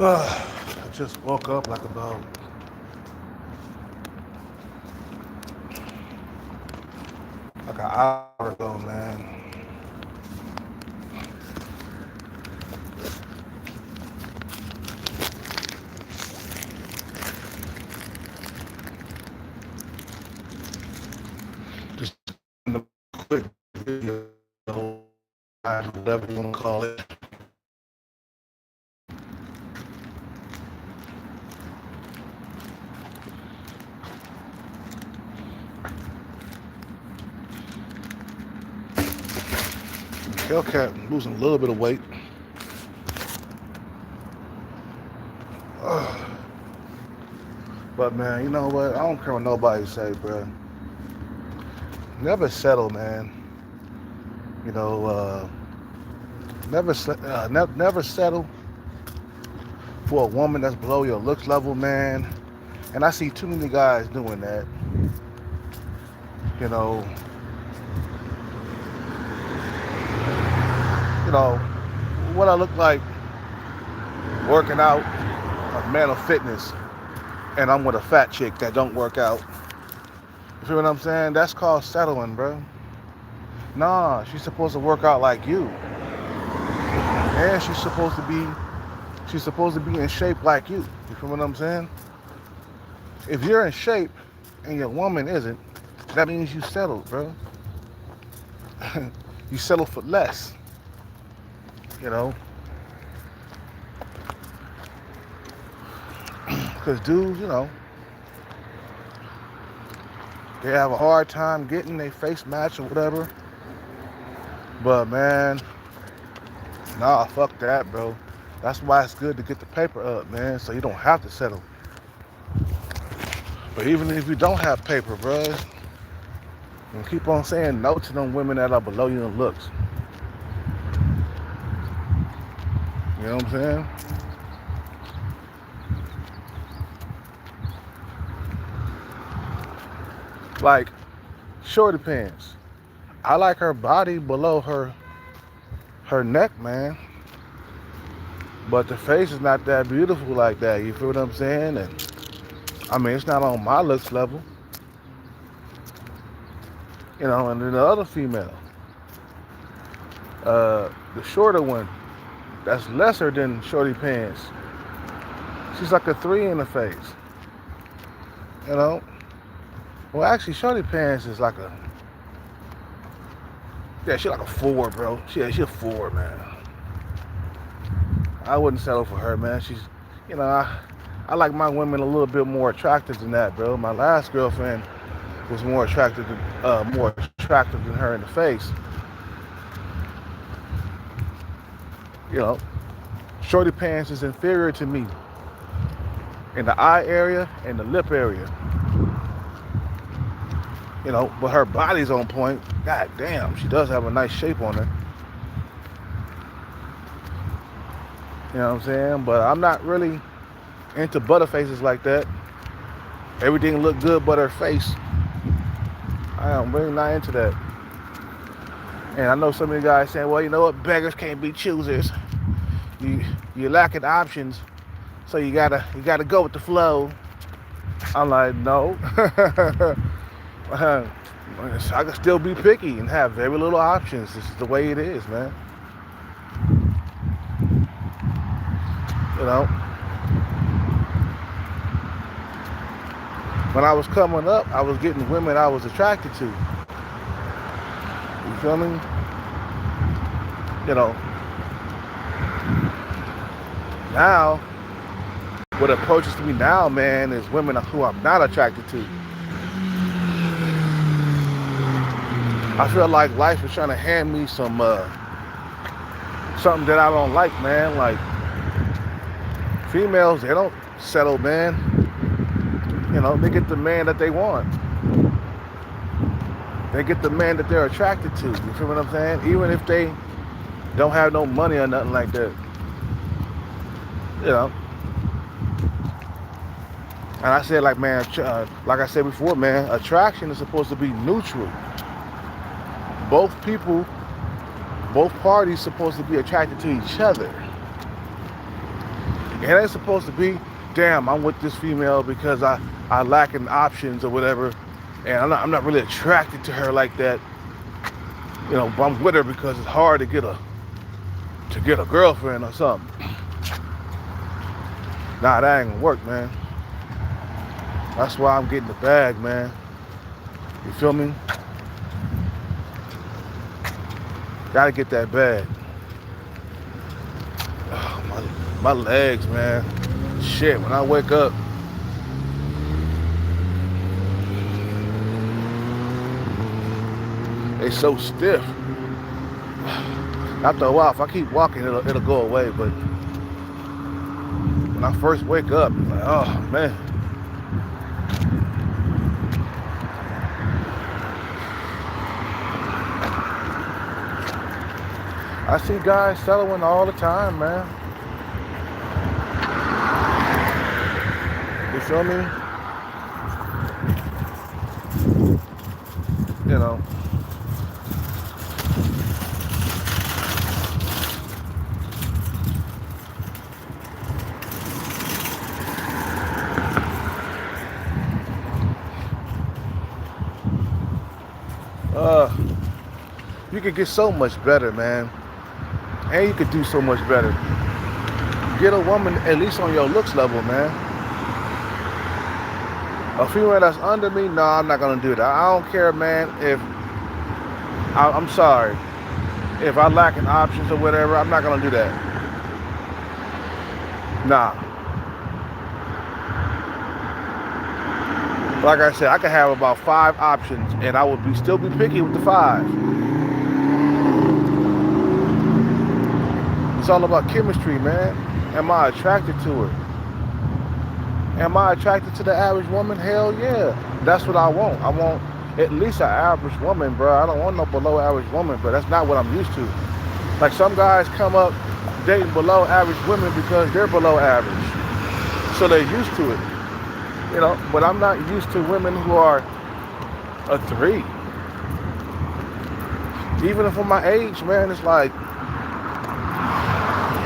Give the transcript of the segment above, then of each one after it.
I just woke up like about an hour ago, man. Just a quick video, whatever you want to call it. Hellcat losing a little bit of weight. But man, you know what? I don't care what nobody say, bro. Never settle, man. You know, never settle for a woman that's below your looks level, man. And I see too many guys doing that. You know, you know what I look like working out, a man of fitness, and I'm with a fat chick that don't work out. You feel what I'm saying? That's called settling, bro. Nah, she's supposed to work out like you, and she's supposed to be in shape like you. You feel what I'm saying? If you're in shape and your woman isn't, that means you settled, bro. You settle for less, you know, because dudes, they have a hard time getting their face match or whatever. But man, nah, fuck that, bro. That's why it's good to get the paper up, man, so you don't have to settle. But even if you don't have paper, bro, you keep on saying no to them women that are below you in looks. You know what I'm saying? Like shorty pants. I like her body below her neck, man. But the face is not that beautiful like that. You feel what I'm saying? And I mean, it's not on my looks level. And then the other female, the shorter one, that's lesser than shorty pants. She's like a 3 in the face. You know? Well, actually, shorty pants is like she's like a 4, bro. She a 4, man. I wouldn't settle for her, man. She's, I like my women a little bit more attractive than that, bro. My last girlfriend was more attractive than her in the face. You know, shorty pants is inferior to me in the eye area and the lip area. But her body's on point. God damn, she does have a nice shape on her. You know what I'm saying? But I'm not really into butterfaces like that. Everything look good but her face. I am really not into that. And I know some of you guys saying, well, you know what, beggars can't be choosers. You're lacking options, so you gotta go with the flow. I'm like, no. I can still be picky and have very little options. This is the way it is, man. You know, when I was coming up, I was getting women I was attracted to. You feel me? Now, what approaches me now, man, is women who I'm not attracted to. I feel like life is trying to hand me something that I don't like, man. Like, females, they don't settle, man. They get the man that they want. They get the man that they're attracted to. You feel what I'm saying? Even if they don't have no money or nothing like that. And I said, like, man, like I said before, man, attraction is supposed to be neutral. Both parties supposed to be attracted to each other. It ain't supposed to be, damn, I'm with this female because I lack in options or whatever, and I'm not really attracted to her like that. But I'm with her because it's hard to get a girlfriend or something. Nah, that ain't gonna work, man. That's why I'm getting the bag, man. You feel me? Gotta get that bag. Oh, my legs, man. Shit, when I wake up, they so stiff. After a while, if I keep walking, it'll go away. But when I first wake up, it's like, oh man. I see guys settling all the time, man. You feel me? You know. You could get so much better, man. And you could do so much better. Get a woman at least on your looks level, man. A female that's under me, no, I'm not gonna do that. I don't care, man, I'm sorry. If I lack in options or whatever, I'm not gonna do that. Nah. Like I said, I could have about 5 options and I would still be picky with the 5. It's all about chemistry, man. Am I attracted to her? Am I attracted to the average woman? Hell yeah. That's what I want. I want at least an average woman, bro. I don't want no below average woman, but that's not what I'm used to. Like some guys come up dating below average women because they're below average. So they're used to it. But I'm not used to women who are a 3. Even for my age, man, it's like,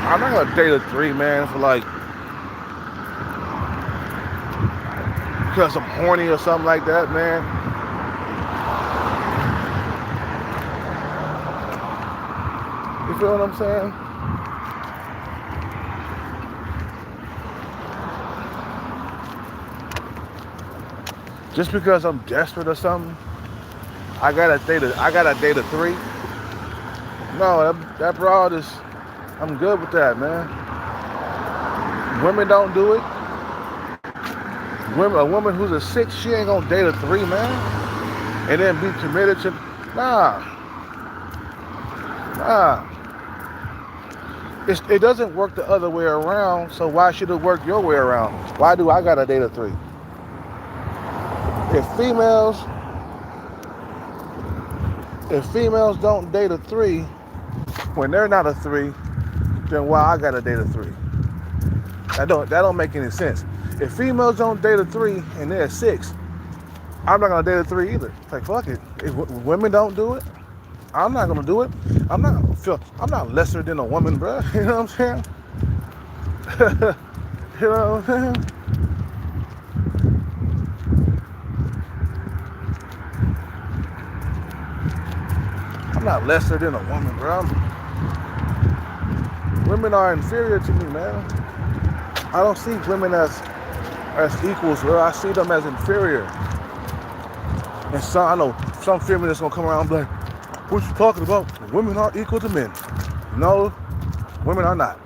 I'm not gonna date a 3, man, for like, because I'm horny or something like that, man. You feel what I'm saying? Just because I'm desperate or something, I gotta date a 3. No, that broad is, I'm good with that, man. Women don't do it. A woman who's a 6, she ain't gonna date a 3, man. And then be committed to, nah. It doesn't work the other way around, so why should it work your way around? Why do I gotta date a 3? If females don't date a 3, when they're not a 3, then why I gotta date a 3? That don't make any sense. If females don't date a 3 and they're a 6, I'm not gonna date a 3 either. It's like, fuck it. If women don't do it, I'm not gonna do it. I'm not lesser than a woman, bro. You know what I'm saying? You know what I'm saying? I'm not lesser than a woman, bro. Women are inferior to me, man. I don't see women as equals, bro. I see them as inferior. And I know some feminists gonna come around and be like, what you talking about? Women are equal to men. No, women are not.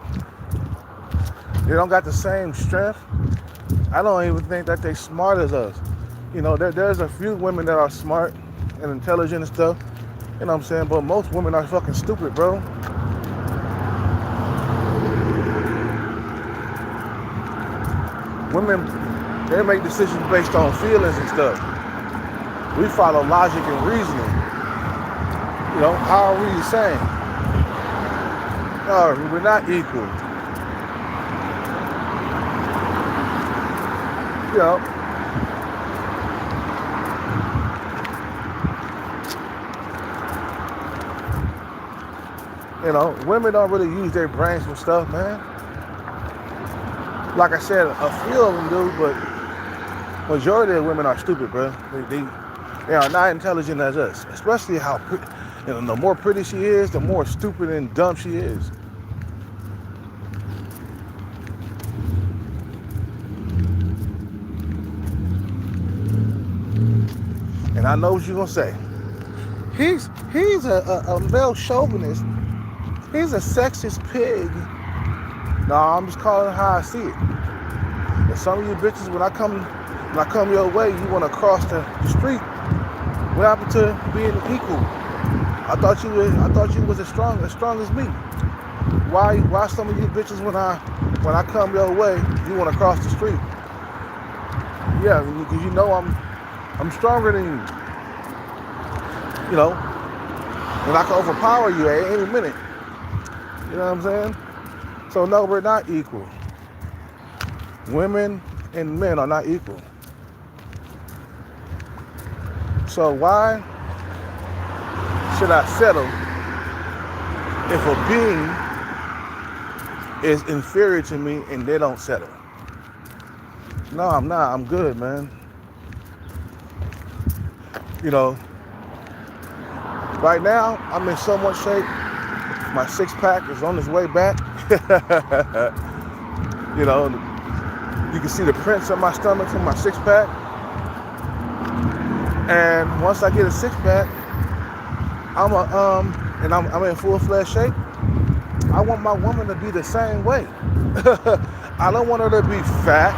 They don't got the same strength. I don't even think that they smart as us. There's a few women that are smart and intelligent and stuff. You know what I'm saying? But most women are fucking stupid, bro. Women, they make decisions based on feelings and stuff. We follow logic and reasoning. How are we the same? No, we're not equal. Women don't really use their brains for stuff, man. Like I said, a few of them do, but majority of women are stupid, bro. They are not intelligent as us. Especially how, the more pretty she is, the more stupid and dumb she is. And I know what you're gonna say. He's a male chauvinist. He's a sexist pig. No, I'm just calling it how I see it. And some of you bitches, when I come your way, you want to cross the street. What happened to being equal? I thought you was as strong as me. Why some of you bitches when I come your way, you want to cross the street? Yeah, because you know I'm stronger than you. You know, and I can overpower you at any minute. You know what I'm saying? So no, we're not equal. Women and men are not equal. So why should I settle if a being is inferior to me and they don't settle? No, I'm not. I'm good, man. You know, right now I'm in so much shape. My six-pack is on its way back. You know, you can see the prints on my stomach from my six-pack. And once I get a six-pack, I'm in full-fledged shape. I want my woman to be the same way. I don't want her to be fat,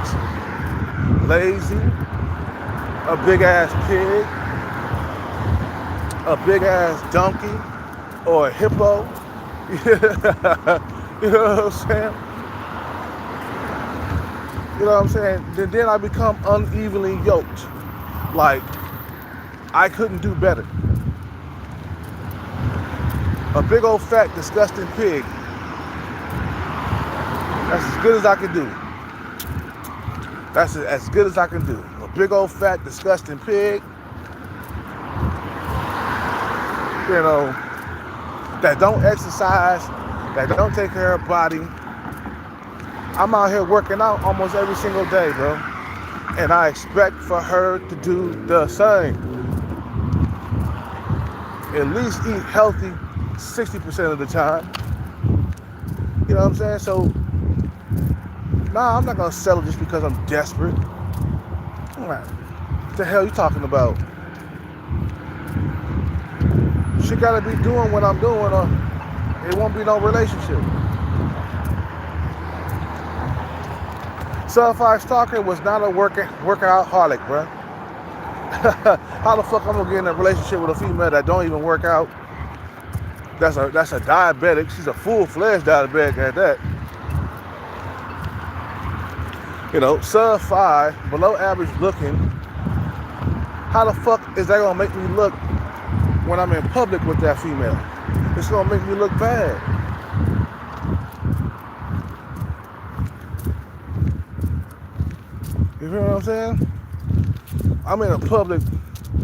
lazy, a big-ass pig, a big-ass donkey, or a hippo. You know what I'm saying? You know what I'm saying? Then I become unevenly yoked. Like, I couldn't do better. A big old fat, disgusting pig. That's as good as I can do. That's as good as I can do. A big old fat, disgusting pig. You know, that don't exercise, that don't take care of her body. I'm out here working out almost every single day, bro. And I expect for her to do the same. At least eat healthy 60% of the time. You know what I'm saying? So, nah, I'm not gonna settle just because I'm desperate. What the hell you talking about? She gotta be doing what I'm doing or it won't be no relationship. Certified Stalker was not a workout-holic, bro. How the fuck I'm gonna get in a relationship with a female that don't even work out? That's a diabetic. She's a full-fledged diabetic at that. You know, sub 5, below average looking. How the fuck is that gonna make me look when I'm in public with that female? It's gonna make me look bad. You feel what I'm saying? I'm in a public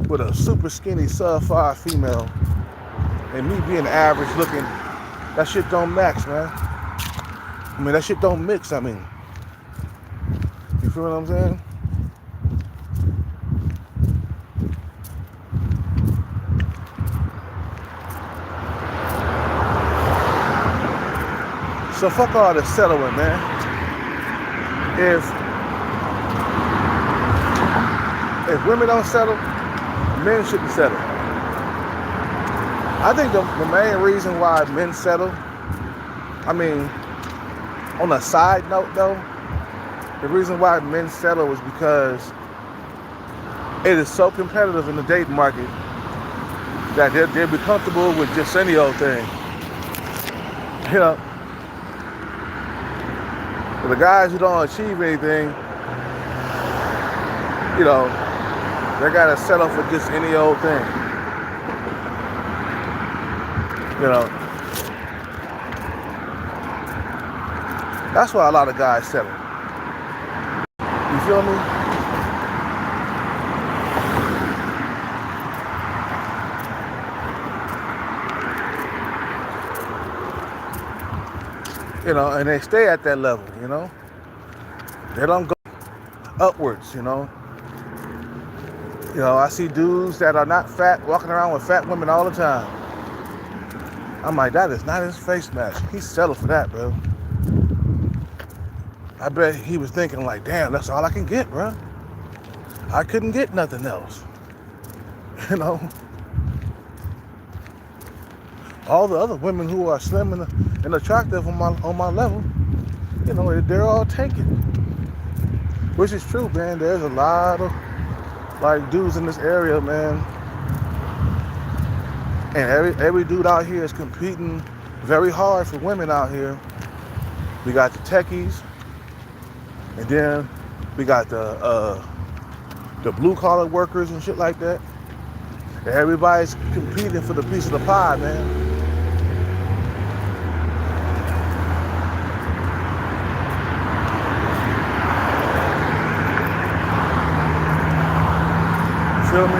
with a super skinny sub 5 female, and me being average looking, that shit don't match, man. I mean, that shit don't mix, I mean. You feel what I'm saying? So fuck all this settling, man. If women don't settle, men shouldn't settle. I think the main reason why men settle, I mean, on a side note though, the reason why men settle is because it is so competitive in the dating market that they'll be comfortable with just any old thing. You know, for the guys who don't achieve anything, you know, they gotta settle for just any old thing. You know, that's why a lot of guys settle. You feel me? You know, and they stay at that level, you know? They don't go upwards, you know. You know, I see dudes that are not fat walking around with fat women all the time. I'm like, that is not his face match. He's settled for that, bro. I bet he was thinking like, damn, that's all I can get, bro. I couldn't get nothing else. You know, all the other women who are slim and attractive on my level, you know, they're all taken. Which is true, man. There's a lot of like dudes in this area, man. And every dude out here is competing very hard for women out here. We got the techies, and then we got the blue collar workers and shit like that. And everybody's competing for the piece of the pie, man. Feel me?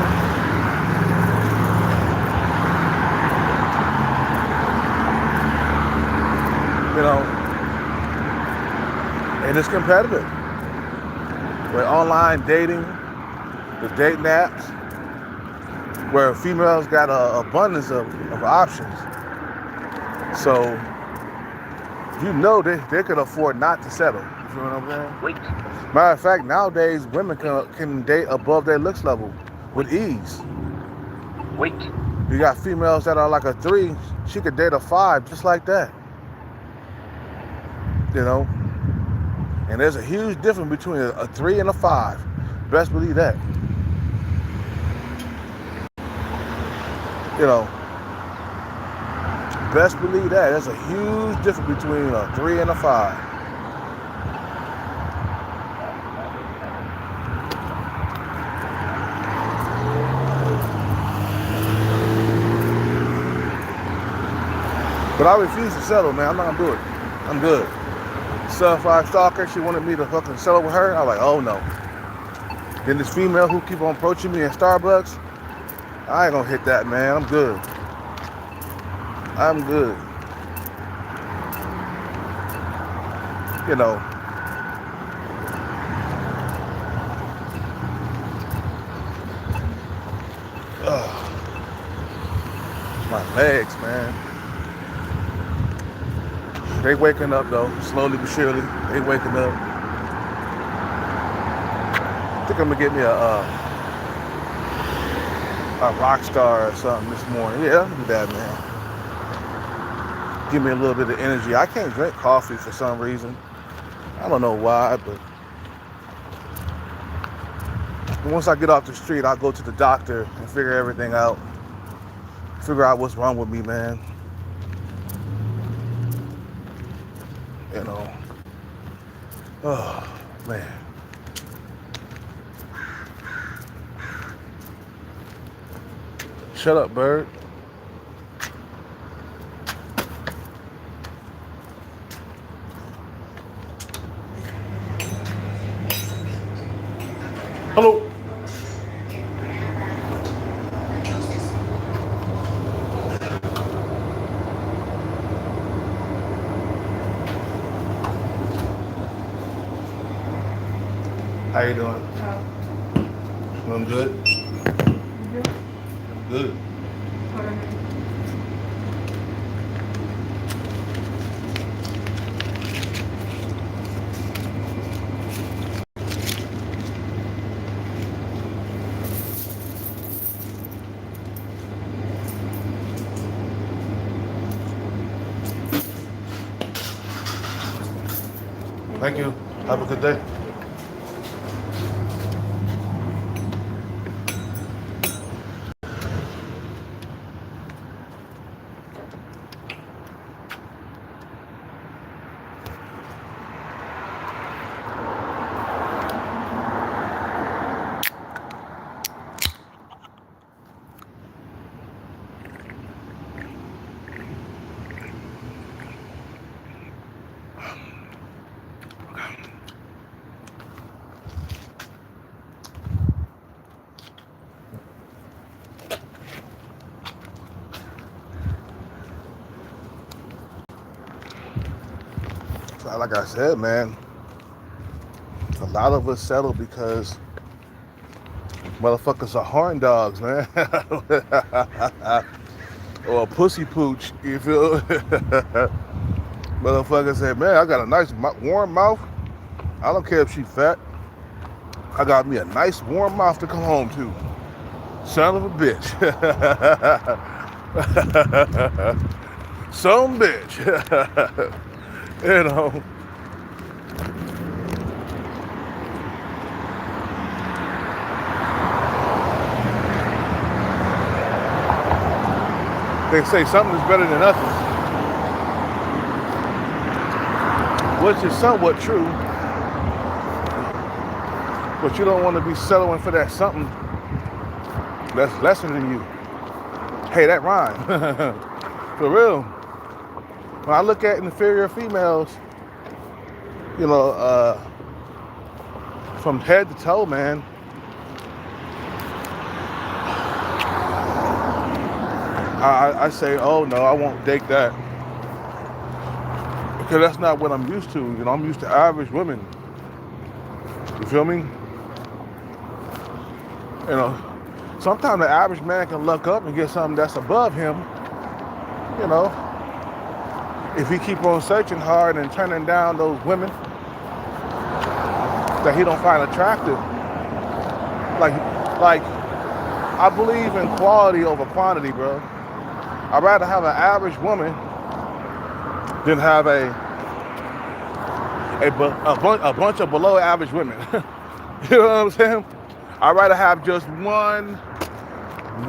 You know, and it's competitive. With online dating, the dating apps, where females got an abundance of options. So, you know they could afford not to settle. You know what I'm saying? Wait. Matter of fact, nowadays, women can date above their looks level with ease. Wait. You got females that are like a 3, she could date a 5 just like that. You know? And there's a huge difference between a 3 and a 5. Best believe that. You know, best believe that. There's a huge difference between a 3 and a 5. But I refuse to settle, man. I'm not gonna do it. I'm good. Certified stalker, she wanted me to fucking settle with her. I'm like, oh no. Then this female who keep on approaching me in Starbucks, I ain't gonna hit that, man. I'm good. I'm good. You know. My legs, man. They waking up though, slowly but surely. They waking up. I think I'm gonna get me a Rockstar or something this morning. Yeah, I'll do that, man. Give me a little bit of energy. I can't drink coffee for some reason. I don't know why, but once I get off the street, I'll go to the doctor and figure everything out. Figure out what's wrong with me, man. You know. Oh, man. Shut up, bird. Hello. How you doing? I'm good. Good. Thank you. Have a good day. So like I said, man, lot of us settle because motherfuckers are horn dogs, man. Or a pussy pooch, you feel? Motherfucker say, man, I got a nice warm mouth. I don't care if she fat. I got me a nice warm mouth to come home to. Son of a bitch. Some bitch. You know. They say something is better than nothing, which is somewhat true, but you don't want to be settling for that something that's lesser than you. Hey, that rhyme. For real. When I look at inferior females, you know, from head to toe, man, I say, oh no, I won't date that. Because that's not what I'm used to. You know, I'm used to average women. You feel me? You know, sometimes the average man can look up and get something that's above him. You know, if he keep on searching hard and turning down those women that he don't find attractive. Like I believe in quality over quantity, bro. I'd rather have an average woman than have a bunch of below average women. You know what I'm saying? I'd rather have just one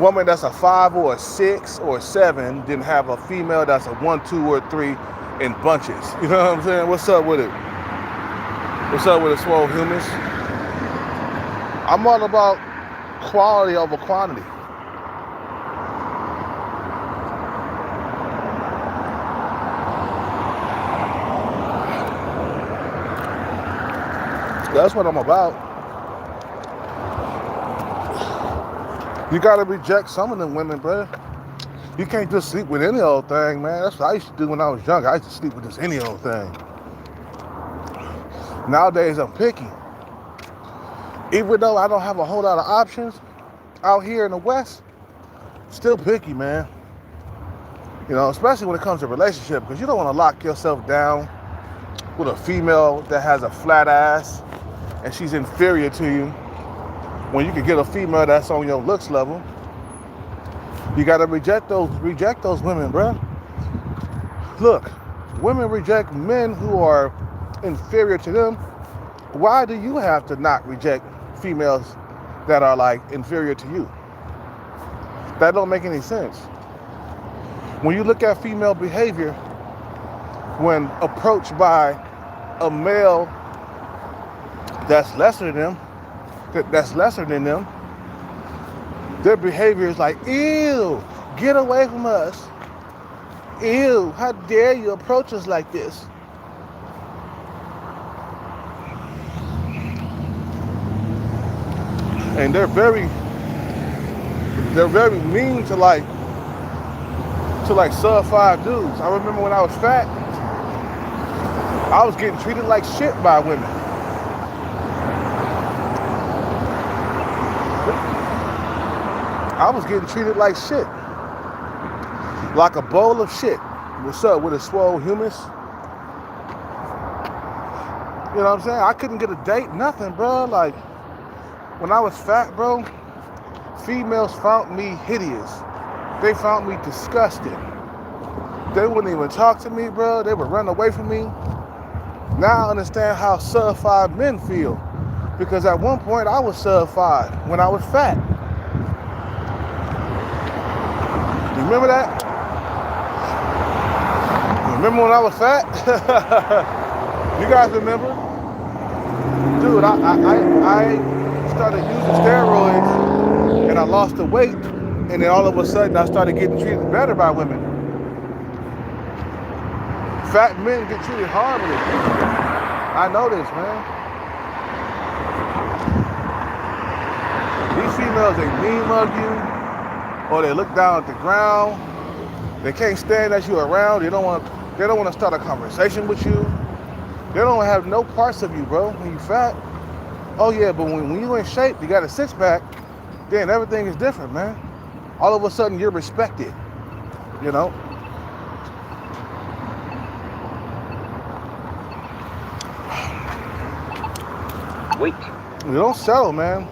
woman that's a 5 or a 6 or a 7 than have a female that's a 1, 2, or 3 in bunches. You know what I'm saying? What's up with it? What's up with the swole humans? I'm all about quality over quantity. That's what I'm about. You gotta reject some of them women, bro. You can't just sleep with any old thing, man. That's what I used to do when I was young. I used to sleep with just any old thing. Nowadays, I'm picky. Even though I don't have a whole lot of options out here in the West, still picky, man. You know, especially when it comes to relationship, because you don't want to lock yourself down with a female that has a flat ass and she's inferior to you when you can get a female that's on your looks level. You gotta reject those women, bro. Look, women reject men who are inferior to them. Why do you have to not reject females that are like inferior to you? That don't make any sense. When you look at female behavior, when approached by a male that's lesser than them, their behavior is like, ew, get away from us. Ew, how dare you approach us like this? And they're very mean to like sub-5 dudes. I remember when I was fat, I was getting treated like shit by women. I was getting treated like shit. Like a bowl of shit. What's up with a swole humus? You know what I'm saying? I couldn't get a date, nothing, bro. Like, when I was fat, bro, females found me hideous. They found me disgusting. They wouldn't even talk to me, bro. They would run away from me. Now I understand how sub-5 men feel. Because at one point, I was sub-5 when I was fat. You remember that? Remember when I was fat? You guys remember? Dude, I started using steroids and I lost the weight, and then all of a sudden I started getting treated better by women. Fat men get treated horribly. I know this, man. These females, they mean mug you, or they look down at the ground. They can't stand that you're around. They don't want to start a conversation with you. They don't have no parts of you, bro, when you fat. Oh yeah, but when you in shape, you got a six pack, then everything is different, man. All of a sudden you're respected, you know. Wait. You don't settle, man.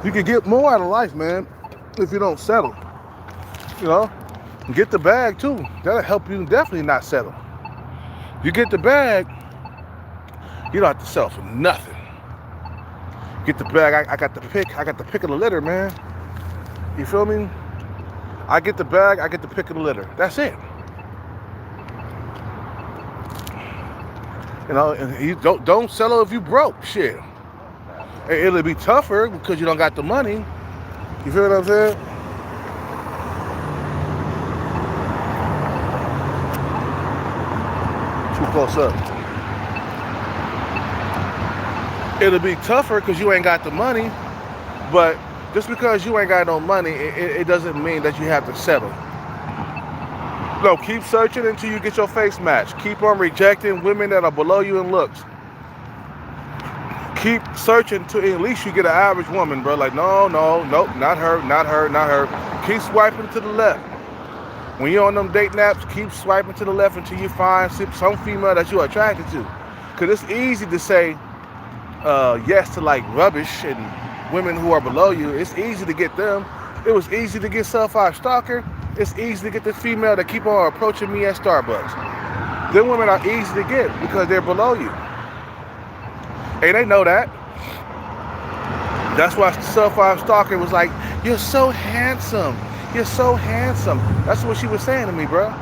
You can get more out of life, man, if you don't settle. You know, get the bag too. That'll help you definitely not settle. You get the bag, you don't have to settle for nothing. Get the bag. I got the pick. I got the pick of the litter, man. You feel me? I get the bag. I get the pick of the litter. That's it. You know, and you don't settle if you broke. Shit. It'll be tougher because you don't got the money. You feel what I'm saying? Too close up. It'll be tougher because you ain't got the money, but just because you ain't got no money, it doesn't mean that you have to settle. No, keep searching until you get your face matched. Keep on rejecting women that are below you in looks. Keep searching till at least you get an average woman, bro. Like, nope, not her. Keep swiping to the left. When you're on them date naps, keep swiping to the left until you find some female that you're attracted to. Because it's easy to say yes to like rubbish and women who are below you. It's easy to get them. It was easy to get Sub-5 Stalker. It's easy to get the female that keep on approaching me at Starbucks. Them women are easy to get because they're below you. And they know that. That's why Sub-5 Stalker was like, "You're so handsome. You're so handsome." That's what she was saying to me, bro.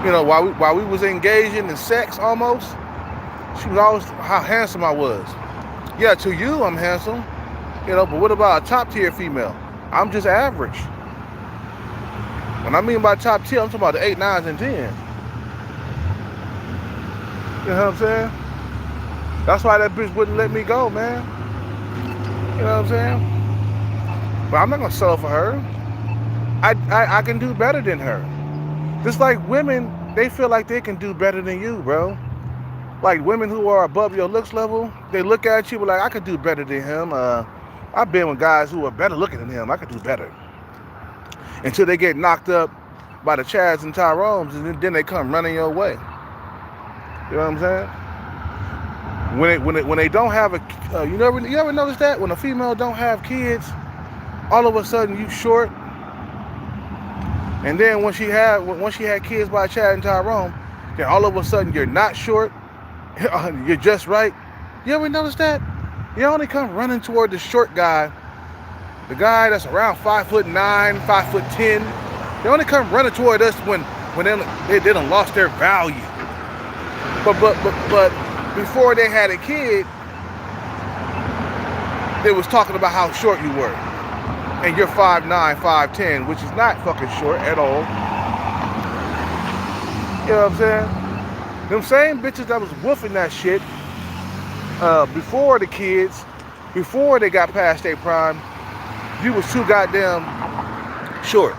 You know, while we was engaging in sex almost, she was always how handsome I was. Yeah, to you, I'm handsome. You know, but what about a top tier female? I'm just average. When I mean by top tier, I'm talking about the 8, 9s, and 10s. You know what I'm saying? That's why that bitch wouldn't let me go, man. You know what I'm saying? But I'm not gonna settle for her. I can do better than her. Just like women, they feel like they can do better than you, bro. Like women who are above your looks level, they look at you like, I could do better than him. I've been with guys who are better looking than him. I could do better. Until they get knocked up by the Chads and Tyrones, and then they come running your way. You know what I'm saying? When they don't have a, you ever notice that when a female don't have kids, all of a sudden you short, and then when she had kids by Chad and Tyrone, then all of a sudden you're not short, you're just right. You ever notice that? You only come running toward the short guy, the guy that's around 5'9", 5'10". They only come running toward us when they done lost their value. But before they had a kid, they was talking about how short you were. And you're 5'9", 5'10", which is not fucking short at all. You know what I'm saying? Them same bitches that was woofing that shit before the kids, before they got past their prime, you was too goddamn short.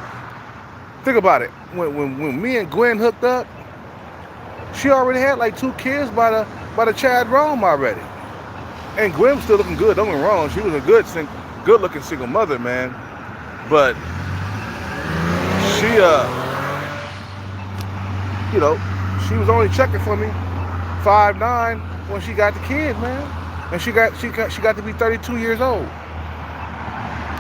Think about it. When me and Gwen hooked up, she already had like 2 kids by the Chad Rome already. And Gwen was still looking good, don't get me wrong. She was a good looking single mother, man. But she you know, she was only checking for me 5'9" when she got the kid, man. And she got to be 32 years old.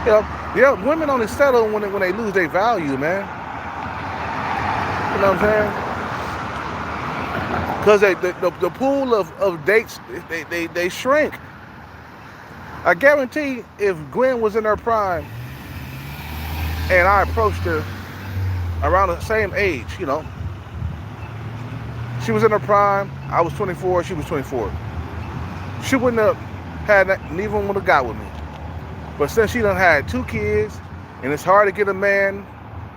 Yeah, women only settle when they lose their value, man. You know what I'm saying? Because the pool of dates, they shrink. I guarantee if Gwen was in her prime and I approached her around the same age, you know, she was in her prime, I was 24, she was 24. She wouldn't have had that, neither one would have got with me. But since she done had 2 kids, and it's hard to get a man,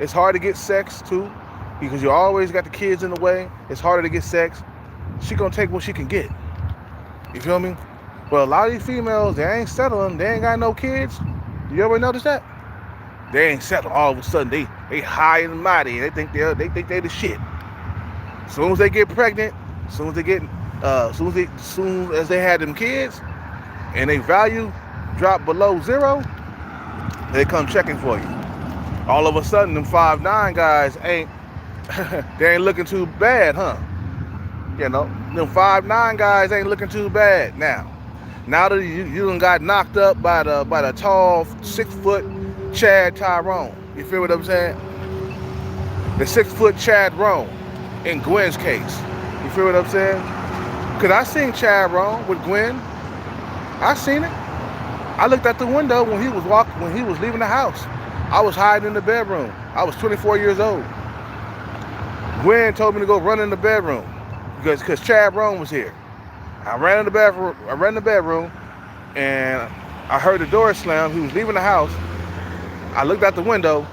it's hard to get sex too, because you always got the kids in the way, it's harder to get sex, she gonna take what she can get. You feel me? But a lot of these females, they ain't settling, they ain't got no kids. You ever notice that? They ain't settled all of a sudden, they high and mighty, they think they the shit. As soon as they get pregnant, as soon as they get Soon as they had them kids and they value dropped below zero, they come checking for you. All of a sudden, them 5'9" guys they ain't looking too bad, huh? You know, them 5'9" guys ain't looking too bad now. Now that you done got knocked up by the tall 6-foot Chad Tyrone. You feel what I'm saying? The 6-foot Chad Rome in Gwen's case. You feel what I'm saying? Cause I seen Chad Rome with Gwen. I seen it. I looked out the window when he was leaving the house. I was hiding in the bedroom. I was 24 years old. Gwen told me to go run in the bedroom because Chad Rome was here. I ran in the bedroom, and I heard the door slam. He was leaving the house. I looked out the window,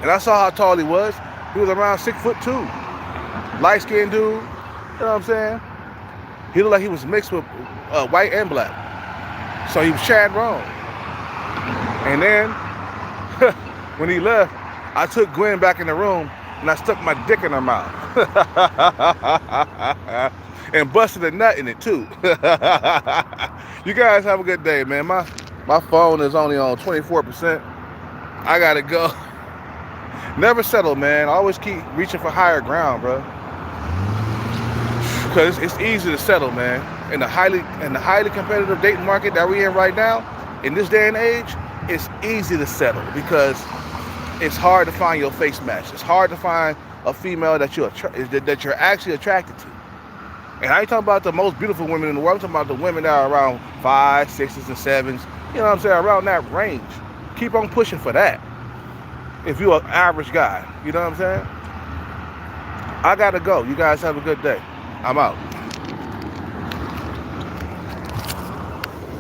and I saw how tall he was. He was around 6'2", light-skinned dude. You know what I'm saying? He looked like he was mixed with white and black. So he was Chad Rome. And then when he left, I took Gwen back in the room and I stuck my dick in her mouth. And busted a nut in it too. You guys have a good day, man. My phone is only on 24%. I gotta go. Never settle, man. Always keep reaching for higher ground, bro. Because it's easy to settle, man. In the highly competitive dating market that we're in right now, in this day and age, it's easy to settle because it's hard to find your face match. It's hard to find a female that you're actually attracted to. And I ain't talking about the most beautiful women in the world. I'm talking about the women that are around 5, 6s, and 7s. You know what I'm saying? Around that range. Keep on pushing for that. If you're an average guy, you know what I'm saying? I gotta go. You guys have a good day. I'm out.